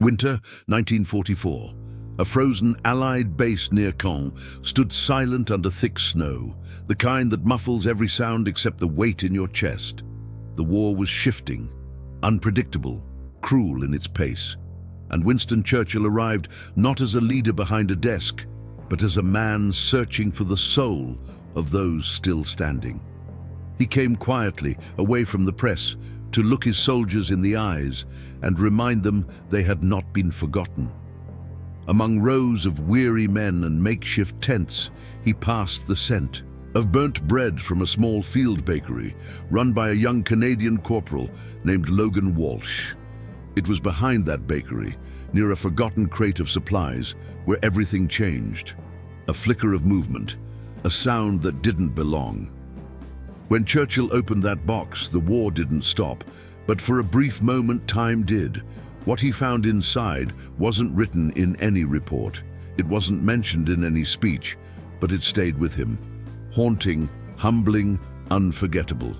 Winter 1944. A frozen Allied base near Caen stood silent under thick snow, the kind that muffles every sound except the weight in your chest. The war was shifting, unpredictable, cruel in its pace. And Winston Churchill arrived not as a leader behind a desk, but as a man searching for the soul of those still standing. He came quietly, away from the press, to look his soldiers in the eyes and remind them they had not been forgotten. Among rows of weary men and makeshift tents, he passed the scent of burnt bread from a small field bakery run by a young Canadian corporal named Logan Walsh. It was behind that bakery, near a forgotten crate of supplies, where everything changed. A flicker of movement, a sound that didn't belong. When Churchill opened that box, the war didn't stop, but for a brief moment time did. What he found inside wasn't written in any report. It wasn't mentioned in any speech, but it stayed with him. Haunting, humbling, unforgettable.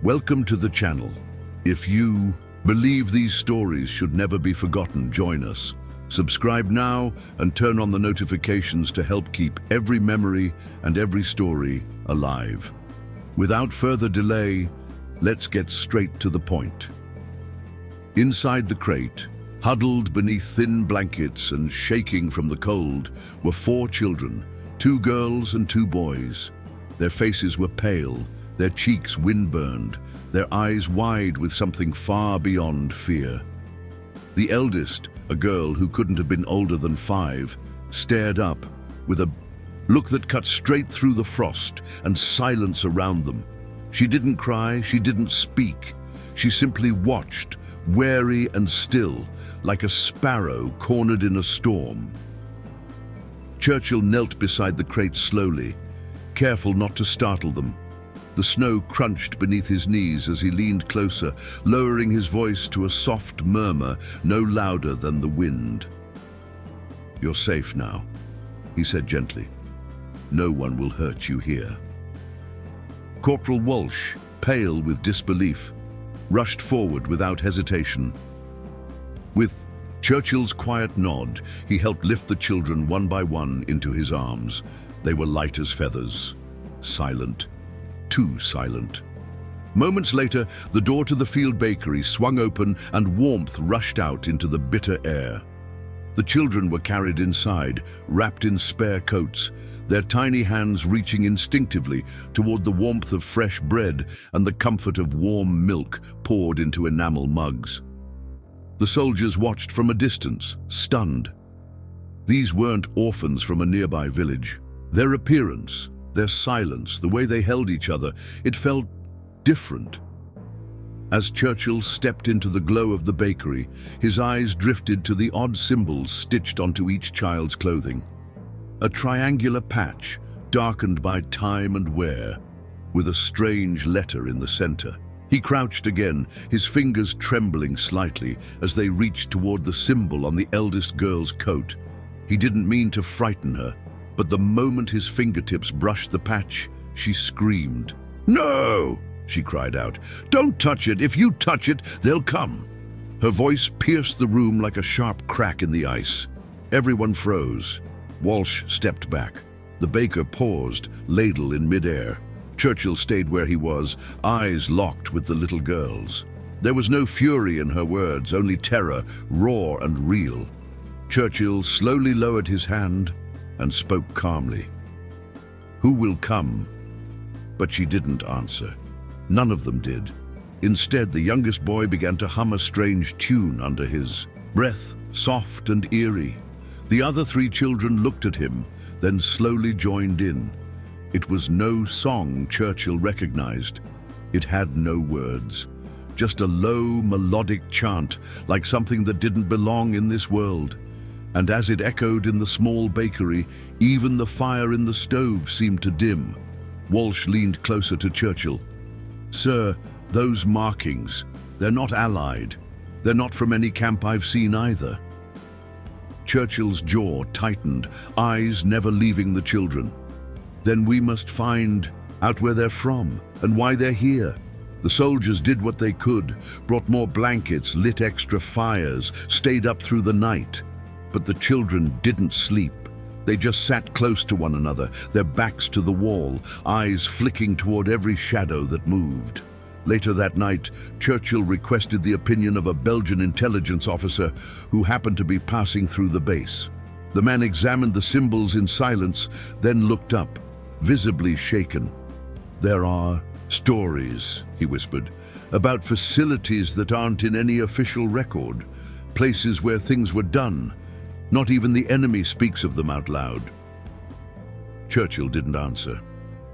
Welcome to the channel. If you believe these stories should never be forgotten, join us. Subscribe now and turn on the notifications to help keep every memory and every story alive. Without further delay, let's get straight to the point. Inside the crate, huddled beneath thin blankets and shaking from the cold, were 4 children, 2 girls and 2 boys. Their faces were pale, their cheeks wind-burned, their eyes wide with something far beyond fear. The eldest, a girl who couldn't have been older than 5, stared up with a look that cut straight through the frost and silence around them. She didn't cry, she didn't speak. She simply watched, wary and still, like a sparrow cornered in a storm. Churchill knelt beside the crate slowly, careful not to startle them. The snow crunched beneath his knees as he leaned closer, lowering his voice to a soft murmur no louder than the wind. "You're safe now," he said gently. "No one will hurt you here." Corporal Walsh, pale with disbelief, rushed forward without hesitation. With Churchill's quiet nod, he helped lift the children one by one into his arms. They were light as feathers, silent, too silent. Moments later, the door to the field bakery swung open and warmth rushed out into the bitter air. The children were carried inside, wrapped in spare coats, their tiny hands reaching instinctively toward the warmth of fresh bread and the comfort of warm milk poured into enamel mugs. The soldiers watched from a distance, stunned. These weren't orphans from a nearby village. Their appearance, their silence, the way they held each other, it felt different. As Churchill stepped into the glow of the bakery, his eyes drifted to the odd symbols stitched onto each child's clothing. A triangular patch, darkened by time and wear, with a strange letter in the center. He crouched again, his fingers trembling slightly as they reached toward the symbol on the eldest girl's coat. He didn't mean to frighten her, but the moment his fingertips brushed the patch, she screamed. "No!" she cried out. "Don't touch it! If you touch it, they'll come!" Her voice pierced the room like a sharp crack in the ice. Everyone froze. Walsh stepped back. The baker paused, ladle in midair. Churchill stayed where he was, eyes locked with the little girl's. There was no fury in her words, only terror, raw and real. Churchill slowly lowered his hand and spoke calmly. "Who will come?" But she didn't answer. None of them did. Instead, the youngest boy began to hum a strange tune under his breath, soft and eerie. The other 3 children looked at him, then slowly joined in. It was no song Churchill recognized. It had no words, just a low, melodic chant, like something that didn't belong in this world. And as it echoed in the small bakery, even the fire in the stove seemed to dim. Walsh leaned closer to Churchill. "Sir, those markings, they're not Allied. They're not from any camp I've seen either." Churchill's jaw tightened, eyes never leaving the children. "Then we must find out where they're from and why they're here." The soldiers did what they could, brought more blankets, lit extra fires, stayed up through the night. But the children didn't sleep. They just sat close to one another, their backs to the wall, eyes flicking toward every shadow that moved. Later that night, Churchill requested the opinion of a Belgian intelligence officer who happened to be passing through the base. The man examined the symbols in silence, then looked up, visibly shaken. "There are stories," he whispered, "about facilities that aren't in any official record, places where things were done. Not even the enemy speaks of them out loud." Churchill didn't answer.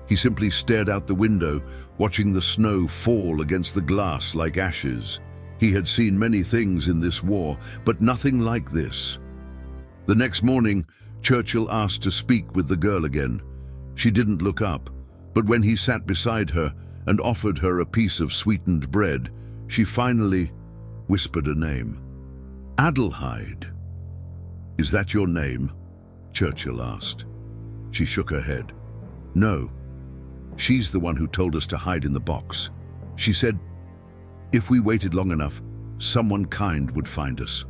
He simply stared out the window, watching the snow fall against the glass like ashes. He had seen many things in this war, but nothing like this. The next morning, Churchill asked to speak with the girl again. She didn't look up, but when he sat beside her and offered her a piece of sweetened bread, she finally whispered a name. "Adelheid." "Is that your name?" Churchill asked. She shook her head. "No. She's the one who told us to hide in the box. She said, if we waited long enough, someone kind would find us."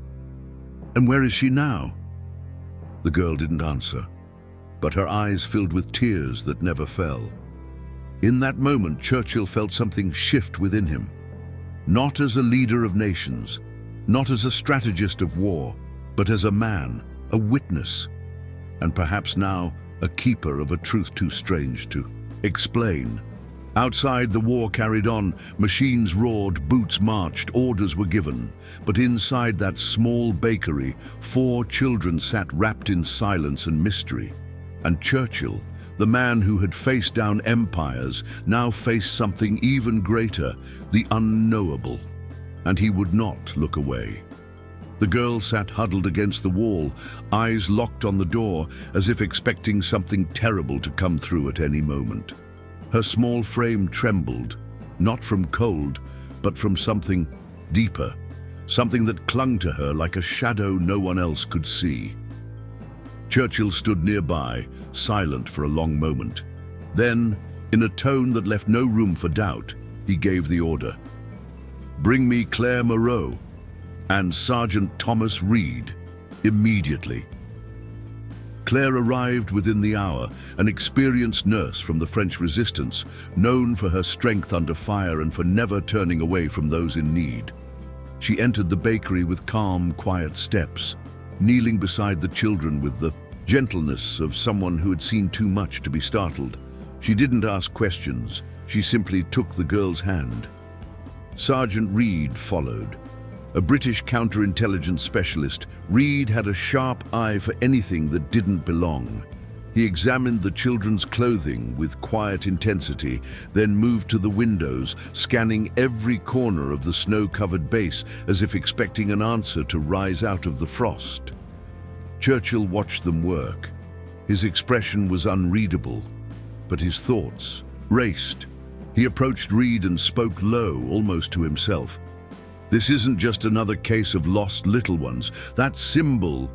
"And where is she now?" The girl didn't answer, but her eyes filled with tears that never fell. In that moment, Churchill felt something shift within him. Not as a leader of nations, not as a strategist of war, but as a man, a witness, and perhaps now a keeper of a truth too strange to explain. Outside, the war carried on. Machines roared, boots marched, orders were given. But inside that small bakery, 4 children sat wrapped in silence and mystery. And Churchill, the man who had faced down empires, now faced something even greater, the unknowable. And he would not look away. The girl sat huddled against the wall, eyes locked on the door, as if expecting something terrible to come through at any moment. Her small frame trembled, not from cold, but from something deeper, something that clung to her like a shadow no one else could see. Churchill stood nearby, silent for a long moment. Then, in a tone that left no room for doubt, he gave the order. "Bring me Claire Moreau and Sergeant Thomas Reed, immediately." Claire arrived within the hour, an experienced nurse from the French resistance, known for her strength under fire and for never turning away from those in need. She entered the bakery with calm, quiet steps, kneeling beside the children with the gentleness of someone who had seen too much to be startled. She didn't ask questions, she simply took the girl's hand. Sergeant Reed followed. A British counterintelligence specialist, Reed had a sharp eye for anything that didn't belong. He examined the children's clothing with quiet intensity, then moved to the windows, scanning every corner of the snow-covered base as if expecting an answer to rise out of the frost. Churchill watched them work. His expression was unreadable, but his thoughts raced. He approached Reed and spoke low, almost to himself. "This isn't just another case of lost little ones. That symbol,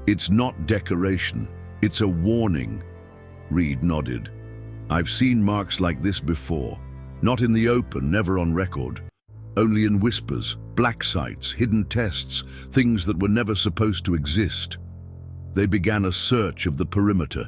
it's not decoration, it's a warning." Reed nodded. "I've seen marks like this before. Not in the open, never on record. Only in whispers, black sites, hidden tests, things that were never supposed to exist." They began a search of the perimeter.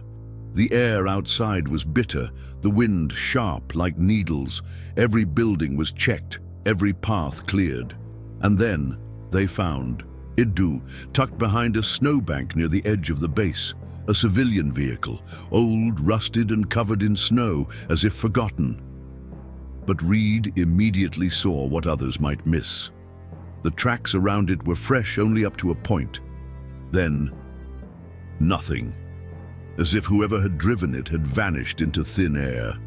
The air outside was bitter, the wind sharp like needles. Every building was checked, every path cleared. And then they found Iddu, tucked behind a snowbank near the edge of the base, a civilian vehicle, old, rusted and covered in snow, as if forgotten. But Reed immediately saw what others might miss. The tracks around it were fresh only up to a point. Then, nothing, as if whoever had driven it had vanished into thin air.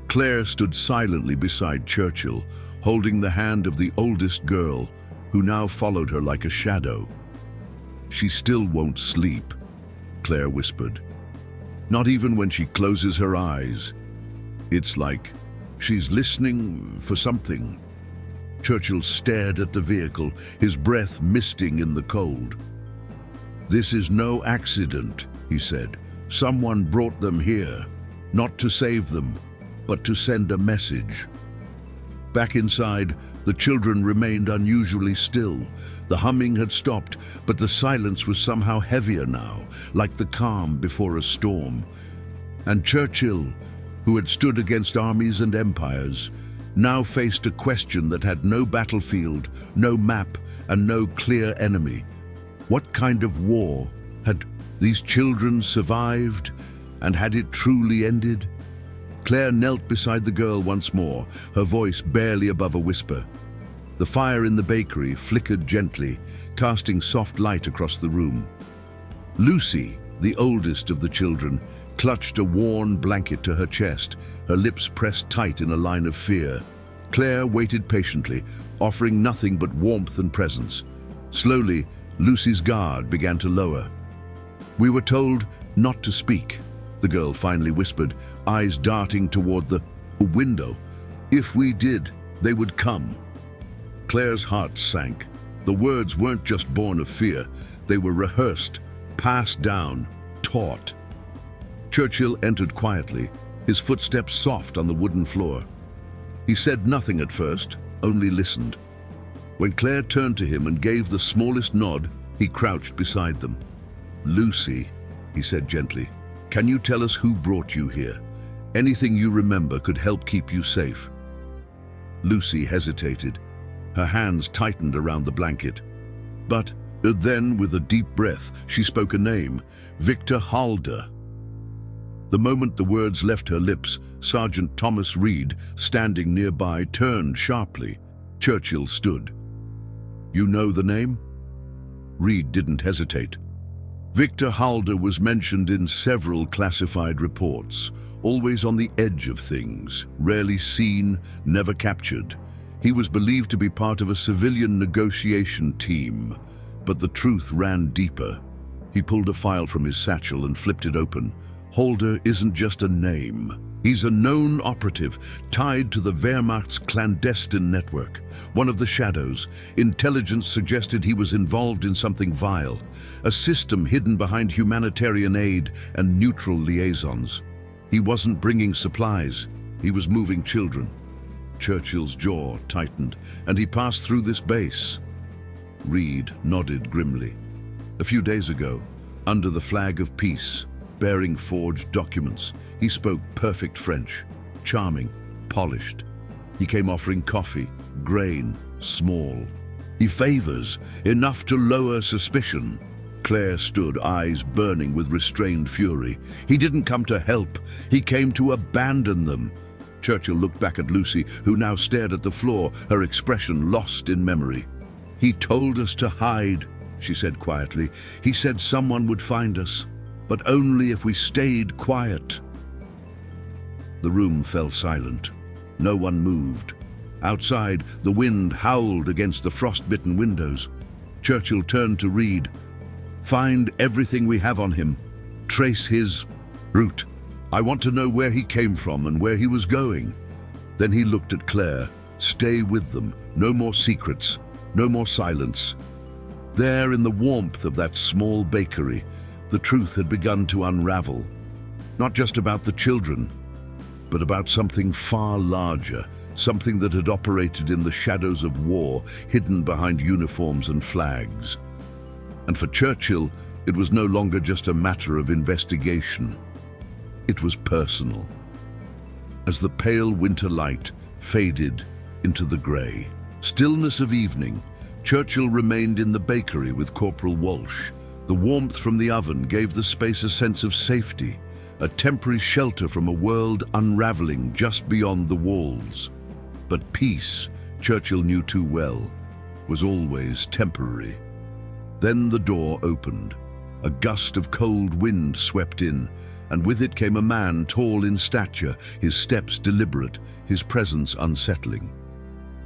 Claire stood silently beside Churchill, holding the hand of the oldest girl, who now followed her like a shadow. "She still won't sleep," Claire whispered. "Not even when she closes her eyes. It's like she's listening for something." Churchill stared at the vehicle, his breath misting in the cold. "This is no accident," he said. "Someone brought them here, not to save them, but to send a message." Back inside, the children remained unusually still. The humming had stopped, but the silence was somehow heavier now, like the calm before a storm. And Churchill, who had stood against armies and empires, now faced a question that had no battlefield, no map, and no clear enemy. What kind of war had these children survived, and had it truly ended? Claire knelt beside the girl once more, her voice barely above a whisper. The fire in the bakery flickered gently, casting soft light across the room. Lucy, the oldest of the children, clutched a worn blanket to her chest, her lips pressed tight in a line of fear. Claire waited patiently, offering nothing but warmth and presence. Slowly, Lucy's guard began to lower. "We were told not to speak," the girl finally whispered, eyes darting toward the window. "If we did, they would come." Claire's heart sank. The words weren't just born of fear, they were rehearsed, passed down, taught. Churchill entered quietly, his footsteps soft on the wooden floor. He said nothing at first, only listened. When Claire turned to him and gave the smallest nod, he crouched beside them. "Lucy," he said gently, "can you tell us who brought you here? Anything you remember could help keep you safe." Lucy hesitated. Her hands tightened around the blanket. But then, with a deep breath, she spoke a name, Victor Halder. The moment the words left her lips, Sergeant Thomas Reed, standing nearby, turned sharply. Churchill stood. "You know the name?" Reed didn't hesitate. Victor Halder was mentioned in several classified reports, always on the edge of things, rarely seen, never captured. He was believed to be part of a civilian negotiation team, but the truth ran deeper. He pulled a file from his satchel and flipped it open. Halder isn't just a name. He's a known operative, tied to the Wehrmacht's clandestine network. One of the shadows. Intelligence suggested he was involved in something vile, a system hidden behind humanitarian aid and neutral liaisons. He wasn't bringing supplies, he was moving children. Churchill's jaw tightened, and he passed through this base. Reed nodded grimly. A few days ago, under the flag of peace, bearing forged documents, he spoke perfect French, charming, polished. He came offering coffee, grain, small. He favors, enough to lower suspicion. Claire stood, eyes burning with restrained fury. He didn't come to help, he came to abandon them. Churchill looked back at Lucy, who now stared at the floor, her expression lost in memory. "He told us to hide," she said quietly. "He said someone would find us, but only if we stayed quiet." The room fell silent. No one moved. Outside, the wind howled against the frost-bitten windows. Churchill turned to Reed. "Find everything we have on him. Trace his route. I want to know where he came from and where he was going." Then he looked at Claire. "Stay with them. No more secrets. No more silence." There, in the warmth of that small bakery, the truth had begun to unravel. Not just about the children, but about something far larger, something that had operated in the shadows of war, hidden behind uniforms and flags. And for Churchill, it was no longer just a matter of investigation. It was personal. As the pale winter light faded into the grey stillness of evening, Churchill remained in the bakery with Corporal Walsh. The warmth from the oven gave the space a sense of safety, a temporary shelter from a world unraveling just beyond the walls. But peace, Churchill knew too well, was always temporary. Then the door opened. A gust of cold wind swept in, and with it came a man tall in stature, his steps deliberate, his presence unsettling.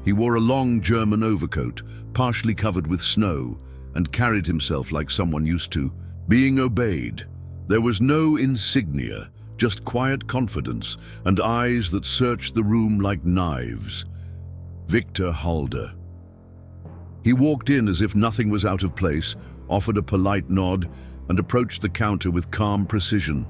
He wore a long German overcoat, partially covered with snow, and carried himself like someone used to being obeyed. There was no insignia, just quiet confidence and eyes that searched the room like knives. Victor Halder. He walked in as if nothing was out of place, offered a polite nod, and approached the counter with calm precision.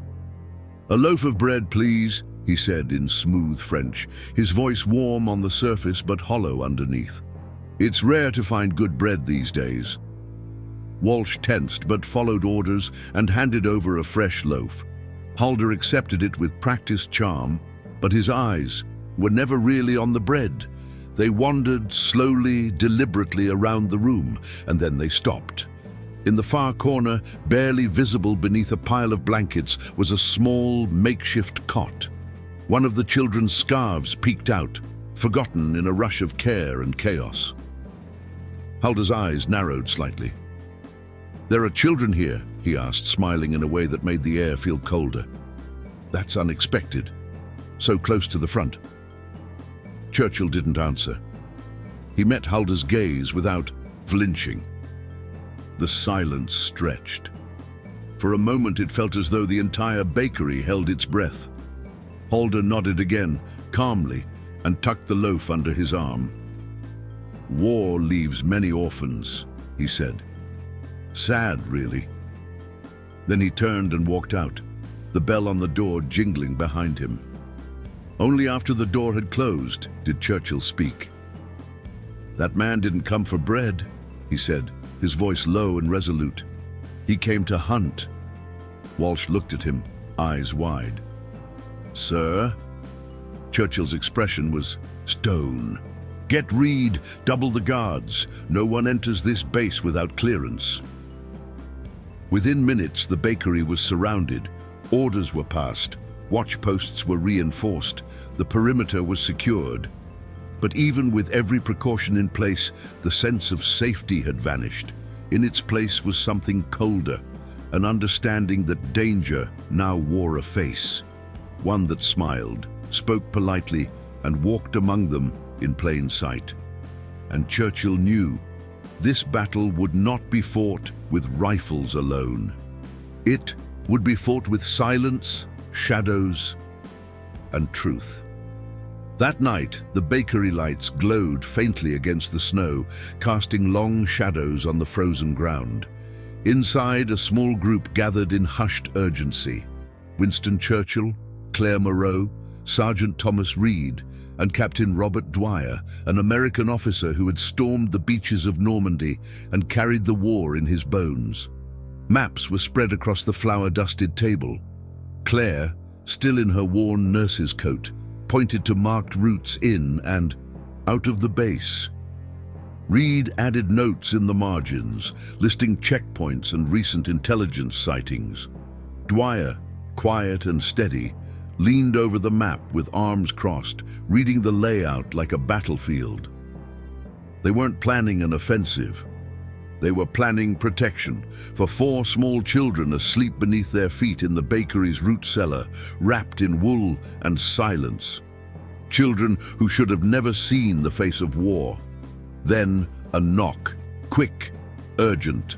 "A loaf of bread, please," he said in smooth French, his voice warm on the surface but hollow underneath. "It's rare to find good bread these days." Walsh tensed but followed orders and handed over a fresh loaf. Halder accepted it with practiced charm, but his eyes were never really on the bread. They wandered slowly, deliberately around the room, and then they stopped. In the far corner, barely visible beneath a pile of blankets, was a small, makeshift cot. One of the children's scarves peeked out, forgotten in a rush of care and chaos. Halder's eyes narrowed slightly. "There are children here?" he asked, smiling in a way that made the air feel colder. "That's unexpected. So close to the front." Churchill didn't answer. He met Halder's gaze without flinching. The silence stretched. For a moment it felt as though the entire bakery held its breath. Halder nodded again, calmly, and tucked the loaf under his arm. "War leaves many orphans," he said. "Sad, really." Then he turned and walked out, the bell on the door jingling behind him. Only after the door had closed did Churchill speak. "That man didn't come for bread," he said, his voice low and resolute. "He came to hunt." Walsh looked at him, eyes wide. "Sir?" Churchill's expression was stone. "Get Reed, double the guards. No one enters this base without clearance." Within minutes, the bakery was surrounded. Orders were passed. Watch posts were reinforced. The perimeter was secured. But even with every precaution in place, the sense of safety had vanished. In its place was something colder, an understanding that danger now wore a face. One that smiled, spoke politely, and walked among them in plain sight. And Churchill knew this battle would not be fought with rifles alone. It would be fought with silence, shadows, and truth. That night, the bakery lights glowed faintly against the snow, casting long shadows on the frozen ground. Inside, a small group gathered in hushed urgency. Winston Churchill, Claire Moreau, Sergeant Thomas Reed, and Captain Robert Dwyer, an American officer who had stormed the beaches of Normandy and carried the war in his bones. Maps were spread across the flour-dusted table. Claire, still in her worn nurse's coat, pointed to marked routes in and out of the base. Reed added notes in the margins, listing checkpoints and recent intelligence sightings. Dwyer, quiet and steady, leaned over the map with arms crossed, reading the layout like a battlefield. They weren't planning an offensive. They were planning protection for 4 small children asleep beneath their feet in the bakery's root cellar, wrapped in wool and silence. Children who should have never seen the face of war. Then a knock, quick, urgent.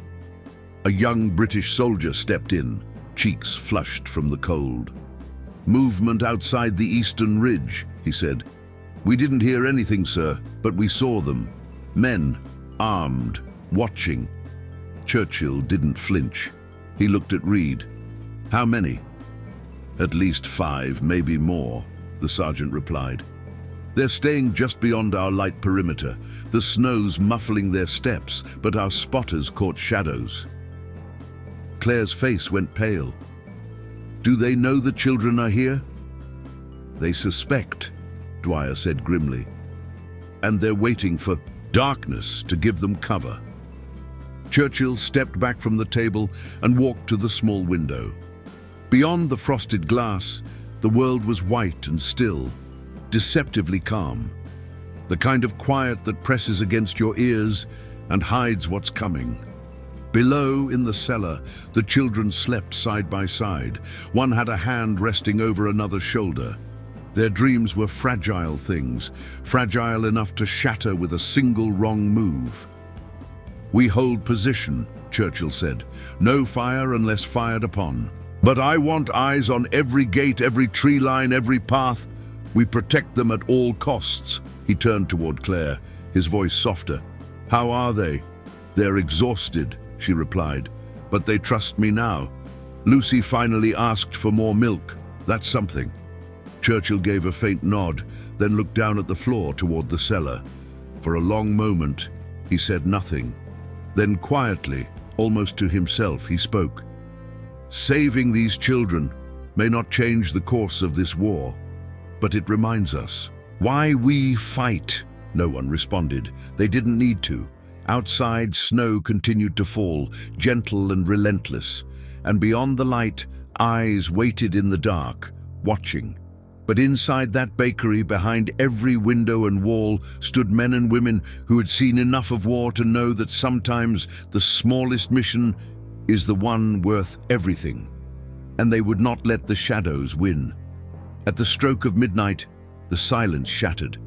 A young British soldier stepped in, cheeks flushed from the cold. "Movement outside the eastern ridge," he said. "We didn't hear anything, sir, but we saw them. Men, armed, watching." Churchill didn't flinch. He looked at Reed. "How many?" "At least 5, maybe more," the sergeant replied. "They're staying just beyond our light perimeter. The snow's muffling their steps, but our spotters caught shadows." Claire's face went pale. "Do they know the children are here?" "They suspect," Dwyer said grimly. "And they're waiting for darkness to give them cover." Churchill stepped back from the table and walked to the small window. Beyond the frosted glass, the world was white and still, deceptively calm. The kind of quiet that presses against your ears and hides what's coming. Below, in the cellar, the children slept side by side. One had a hand resting over another's shoulder. Their dreams were fragile things, fragile enough to shatter with a single wrong move. "We hold position," Churchill said. "No fire unless fired upon. But I want eyes on every gate, every tree line, every path. We protect them at all costs." He turned toward Claire, his voice softer. "How are they?" "They're exhausted," she replied, "but they trust me now. Lucy finally asked for more milk. That's something." Churchill gave a faint nod, then looked down at the floor toward the cellar. For a long moment, he said nothing. Then quietly, almost to himself, he spoke. "Saving these children may not change the course of this war, but it reminds us why we fight." No one responded. They didn't need to. Outside, snow continued to fall, gentle and relentless, and beyond the light, eyes waited in the dark, watching. But inside that bakery, behind every window and wall, stood men and women who had seen enough of war to know that sometimes the smallest mission is the one worth everything. And they would not let the shadows win. At the stroke of midnight, the silence shattered.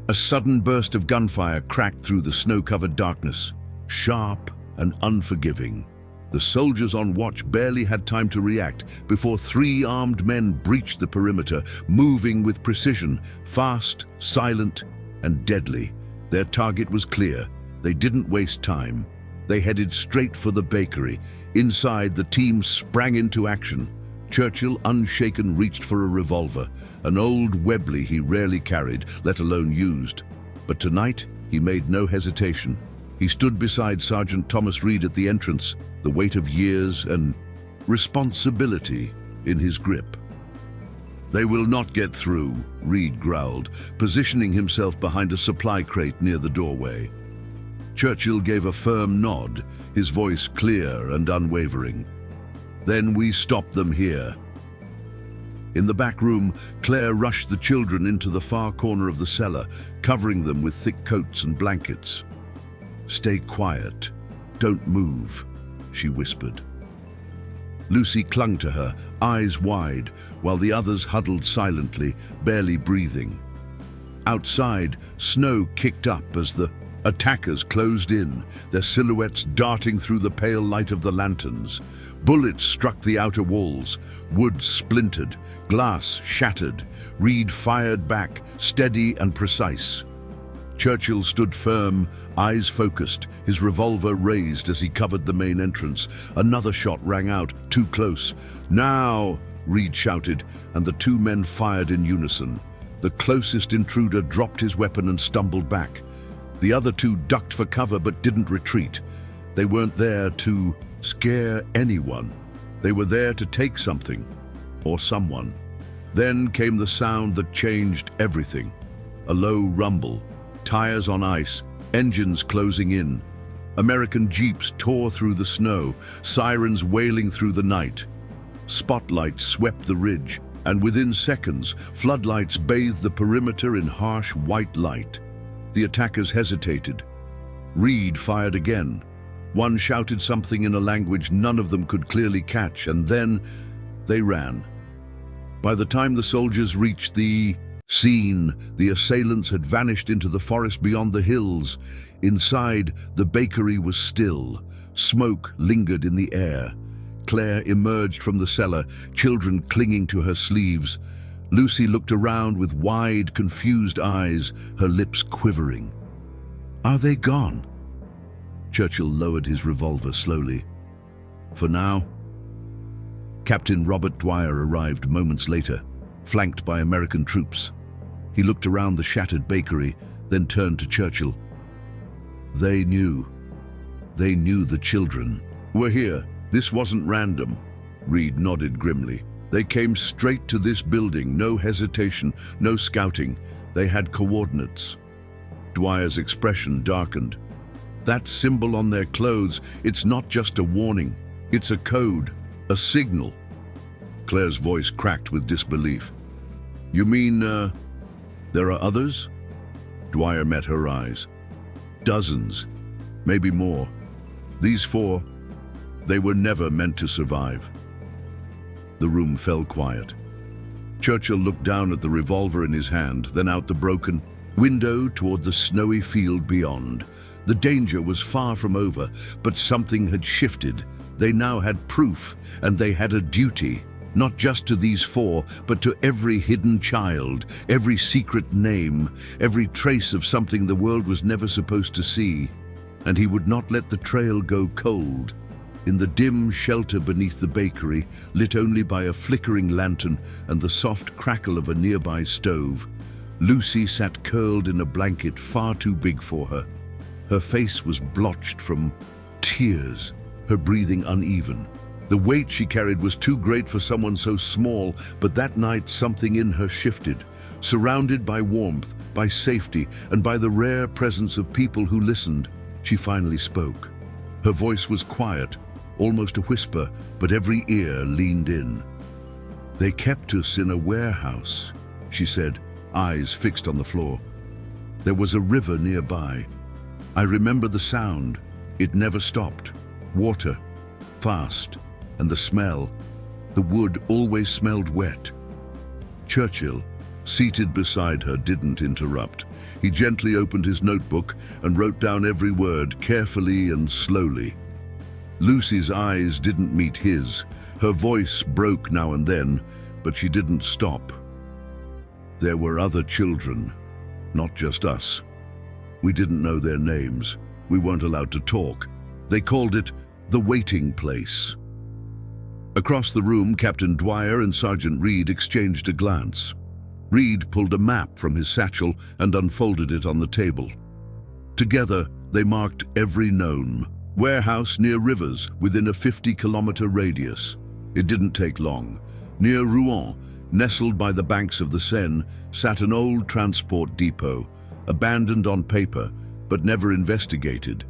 A sudden burst of gunfire cracked through the snow-covered darkness, sharp and unforgiving. The soldiers on watch barely had time to react before 3 armed men breached the perimeter, moving with precision, fast, silent, and deadly. Their target was clear. They didn't waste time. They headed straight for the bakery. Inside, the team sprang into action. Churchill, unshaken, reached for a revolver, an old Webley he rarely carried, let alone used. But tonight, he made no hesitation. He stood beside Sergeant Thomas Reed at the entrance, the weight of years and responsibility in his grip. "They will not get through," Reed growled, positioning himself behind a supply crate near the doorway. Churchill gave a firm nod, his voice clear and unwavering. "Then we stop them here." In the back room, Claire rushed the children into the far corner of the cellar, covering them with thick coats and blankets. "Stay quiet. Don't move," she whispered. Lucy clung to her, eyes wide, while the others huddled silently, barely breathing. Outside, snow kicked up as the attackers closed in, their silhouettes darting through the pale light of the lanterns. Bullets struck the outer walls, wood splintered, glass shattered. Reed fired back, steady and precise. Churchill stood firm, eyes focused, his revolver raised as he covered the main entrance. Another shot rang out, too close. "Now!" Reed shouted, and the 2 men fired in unison. The closest intruder dropped his weapon and stumbled back. The other 2 ducked for cover but didn't retreat. They weren't there to scare anyone. They were there to take something, or someone. Then came the sound that changed everything. A low rumble, tires on ice, engines closing in. American jeeps tore through the snow, sirens wailing through the night. Spotlights swept the ridge, and within seconds, floodlights bathed the perimeter in harsh white light. The attackers hesitated. Reed fired again. One shouted something in a language none of them could clearly catch, and then they ran. By the time the soldiers reached the scene, the assailants had vanished into the forest beyond the hills. Inside, the bakery was still. Smoke lingered in the air. Claire emerged from the cellar, children clinging to her sleeves. Lucy looked around with wide, confused eyes, her lips quivering. "Are they gone?" Churchill lowered his revolver slowly. "For now." Captain Robert Dwyer arrived moments later, flanked by American troops. He looked around the shattered bakery, then turned to Churchill. They knew the children were here. This wasn't random." Reed nodded grimly. "They came straight to this building, no hesitation, no scouting. They had coordinates." Dwyer's expression darkened. "That symbol on their clothes, it's not just a warning. It's a code, a signal." Claire's voice cracked with disbelief. "You mean, there are others?" Dwyer met her eyes. "Dozens, maybe more. These 4, they were never meant to survive." The room fell quiet. Churchill looked down at the revolver in his hand, then out the broken window toward the snowy field beyond. The danger was far from over, but something had shifted. They now had proof, and they had a duty, not just to these 4, but to every hidden child, every secret name, every trace of something the world was never supposed to see. And he would not let the trail go cold. In the dim shelter beneath the bakery, lit only by a flickering lantern and the soft crackle of a nearby stove, Lucy sat curled in a blanket far too big for her. Her face was blotched from tears, her breathing uneven. The weight she carried was too great for someone so small, but that night something in her shifted. Surrounded by warmth, by safety, and by the rare presence of people who listened, she finally spoke. Her voice was quiet, almost a whisper, but every ear leaned in. "They kept us in a warehouse," she said, eyes fixed on the floor. "There was a river nearby. I remember the sound. It never stopped. Water, fast, and the smell. The wood always smelled wet." Churchill, seated beside her, didn't interrupt. He gently opened his notebook and wrote down every word, carefully and slowly. Lucy's eyes didn't meet his. Her voice broke now and then, but she didn't stop. "There were other children, not just us. We didn't know their names. We weren't allowed to talk. They called it the waiting place." Across the room, Captain Dwyer and Sergeant Reed exchanged a glance. Reed pulled a map from his satchel and unfolded it on the table. Together, they marked every known warehouse near rivers within a 50-kilometer radius. It didn't take long. Near Rouen, nestled by the banks of the Seine, sat an old transport depot, abandoned on paper, but never investigated.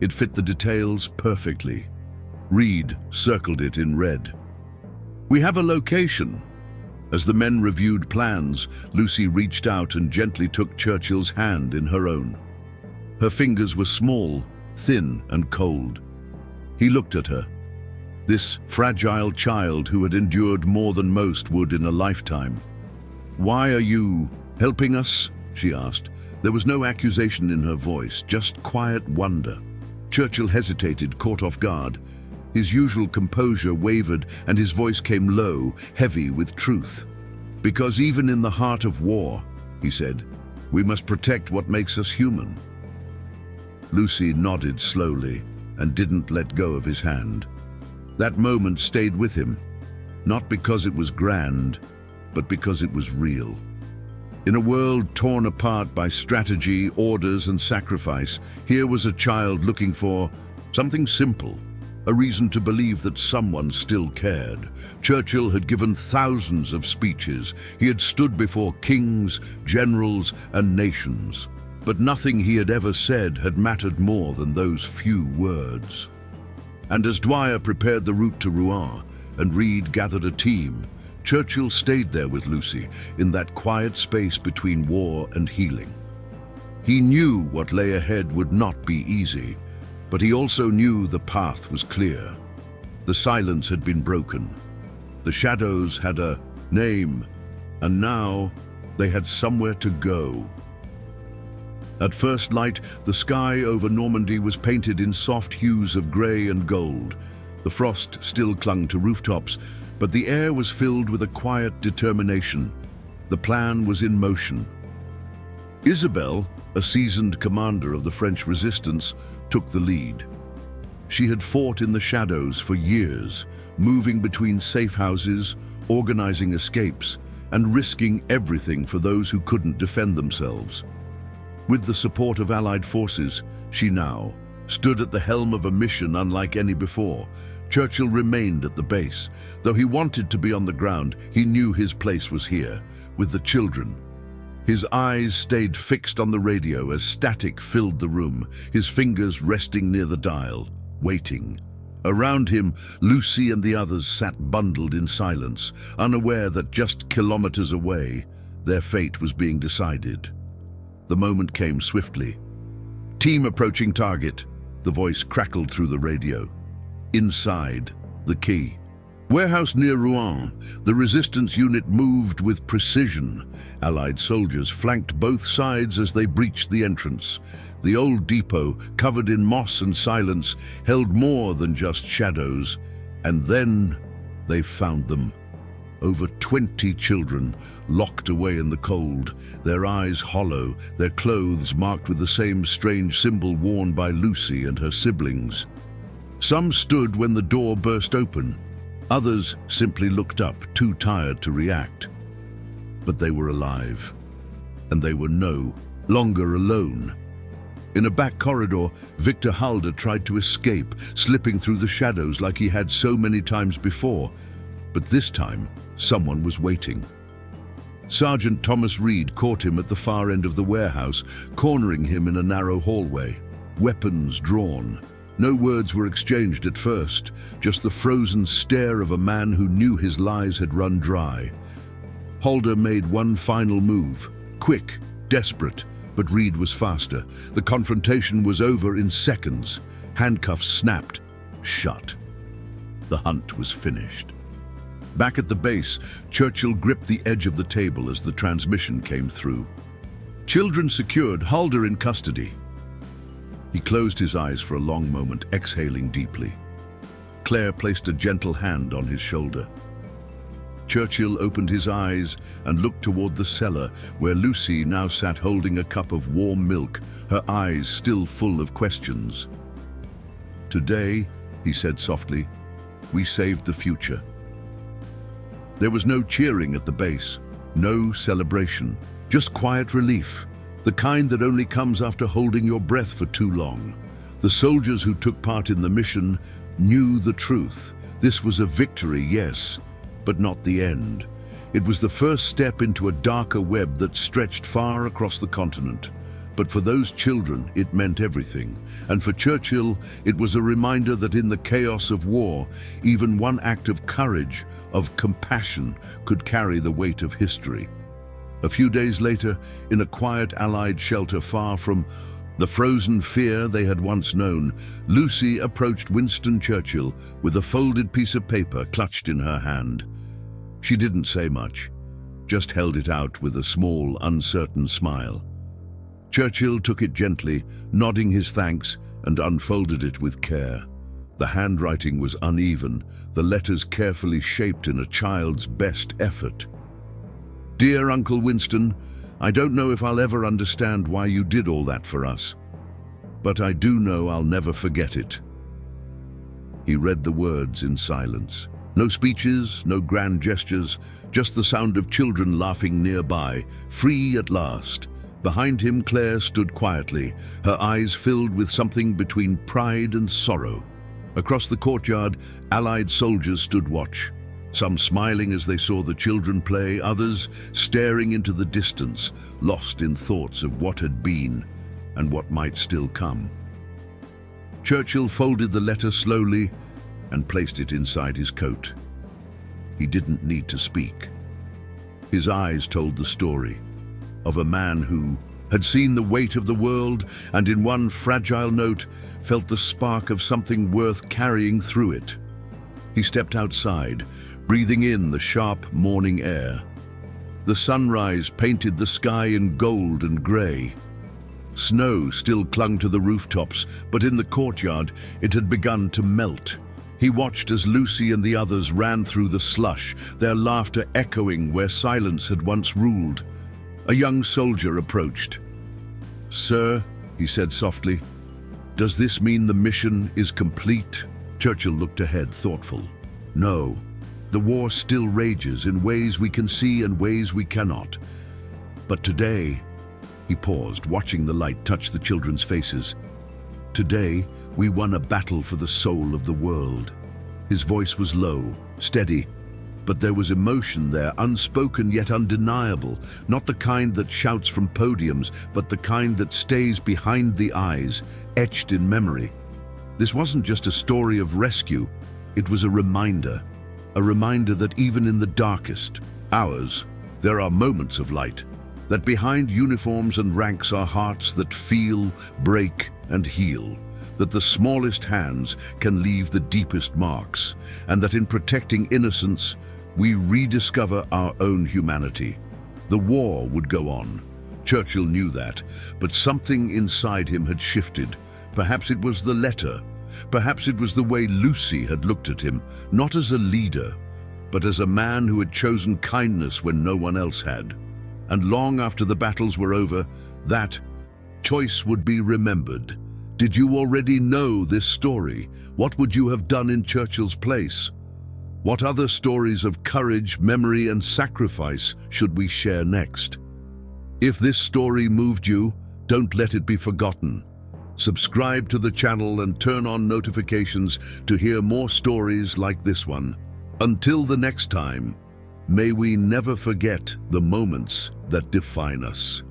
It fit the details perfectly. Reed circled it in red. "We have a location." As the men reviewed plans, Lucy reached out and gently took Churchill's hand in her own. Her fingers were small, thin, and cold. He looked at her. This fragile child who had endured more than most would in a lifetime. "Why are you helping us?" she asked. There was no accusation in her voice, just quiet wonder. Churchill hesitated, caught off guard. His usual composure wavered, and his voice came low, heavy with truth. "Because even in the heart of war," he said, "we must protect what makes us human." Lucy nodded slowly and didn't let go of his hand. That moment stayed with him, not because it was grand, but because it was real. In a world torn apart by strategy, orders, and sacrifice, here was a child looking for something simple, a reason to believe that someone still cared. Churchill had given thousands of speeches. He had stood before kings, generals, and nations. But nothing he had ever said had mattered more than those few words. And as Dwyer prepared the route to Rouen and Reed gathered a team, Churchill stayed there with Lucy in that quiet space between war and healing. He knew what lay ahead would not be easy, but he also knew the path was clear. The silence had been broken. The shadows had a name, and now they had somewhere to go. At first light, the sky over Normandy was painted in soft hues of grey and gold. The frost still clung to rooftops, but the air was filled with a quiet determination. The plan was in motion. Isabelle, a seasoned commander of the French resistance, took the lead. She had fought in the shadows for years, moving between safe houses, organizing escapes, and risking everything for those who couldn't defend themselves. With the support of Allied forces, she now stood at the helm of a mission unlike any before. Churchill remained at the base. Though he wanted to be on the ground, he knew his place was here, with the children. His eyes stayed fixed on the radio as static filled the room, his fingers resting near the dial, waiting. Around him, Lucy and the others sat bundled in silence, unaware that just kilometers away, their fate was being decided. The moment came swiftly. "Team approaching target," the voice crackled through the radio. Inside, the key. Warehouse near Rouen. The resistance unit moved with precision. Allied soldiers flanked both sides as they breached the entrance. The old depot, covered in moss and silence, held more than just shadows. And then they found them. Over 20 children, locked away in the cold, their eyes hollow, their clothes marked with the same strange symbol worn by Lucy and her siblings. Some stood when the door burst open. Others simply looked up, too tired to react. But they were alive, and they were no longer alone. In a back corridor, Victor Halder tried to escape, slipping through the shadows like he had so many times before. But this time, someone was waiting. Sergeant Thomas Reed caught him at the far end of the warehouse, cornering him in a narrow hallway, weapons drawn. No words were exchanged at first, just the frozen stare of a man who knew his lies had run dry. Halder made one final move, quick, desperate, but Reed was faster. The confrontation was over in seconds. Handcuffs snapped shut. The hunt was finished. Back at the base, Churchill gripped the edge of the table as the transmission came through. Children secured, Halder in custody. He closed his eyes for a long moment, exhaling deeply. Claire placed a gentle hand on his shoulder. Churchill opened his eyes and looked toward the cellar, where Lucy now sat holding a cup of warm milk, her eyes still full of questions. "Today," he said softly, "we saved the future." There was no cheering at the base, no celebration, just quiet relief, the kind that only comes after holding your breath for too long. The soldiers who took part in the mission knew the truth. This was a victory, yes, but not the end. It was the first step into a darker web that stretched far across the continent. But for those children, it meant everything. And for Churchill, it was a reminder that in the chaos of war, even one act of courage, of compassion, could carry the weight of history. A few days later, in a quiet Allied shelter far from the frozen fear they had once known, Lucy approached Winston Churchill with a folded piece of paper clutched in her hand. She didn't say much, just held it out with a small, uncertain smile. Churchill took it gently, nodding his thanks, and unfolded it with care. The handwriting was uneven, the letters carefully shaped in a child's best effort. "Dear Uncle Winston, I don't know if I'll ever understand why you did all that for us, but I do know I'll never forget it." He read the words in silence. No speeches, no grand gestures, just the sound of children laughing nearby, free at last. Behind him, Claire stood quietly, her eyes filled with something between pride and sorrow. Across the courtyard, Allied soldiers stood watch, some smiling as they saw the children play, others staring into the distance, lost in thoughts of what had been and what might still come. Churchill folded the letter slowly and placed it inside his coat. He didn't need to speak. His eyes told the story of a man who had seen the weight of the world and in one fragile note felt the spark of something worth carrying through it. He stepped outside, breathing in the sharp morning air. The sunrise painted the sky in gold and grey. Snow still clung to the rooftops, but in the courtyard it had begun to melt. He watched as Lucy and the others ran through the slush, their laughter echoing where silence had once ruled. A young soldier approached. "Sir," he said softly, "does this mean the mission is complete?" Churchill looked ahead, thoughtful. "No. The war still rages in ways we can see and ways we cannot. But today," he paused, watching the light touch the children's faces, "today we won a battle for the soul of the world." His voice was low, steady, but there was emotion there, unspoken yet undeniable, not the kind that shouts from podiums, but the kind that stays behind the eyes, etched in memory. This wasn't just a story of rescue, it was a reminder that even in the darkest hours, there are moments of light, that behind uniforms and ranks are hearts that feel, break, and heal, that the smallest hands can leave the deepest marks, and that in protecting innocence, we rediscover our own humanity. The war would go on. Churchill knew that, but something inside him had shifted. Perhaps it was the letter. Perhaps it was the way Lucy had looked at him, not as a leader, but as a man who had chosen kindness when no one else had. And long after the battles were over, that choice would be remembered, Did you already know this story? What would you have done in Churchill's place? What other stories of courage, memory, and sacrifice should we share next? If this story moved you, don't let it be forgotten. Subscribe to the channel and turn on notifications to hear more stories like this one. Until the next time, may we never forget the moments that define us.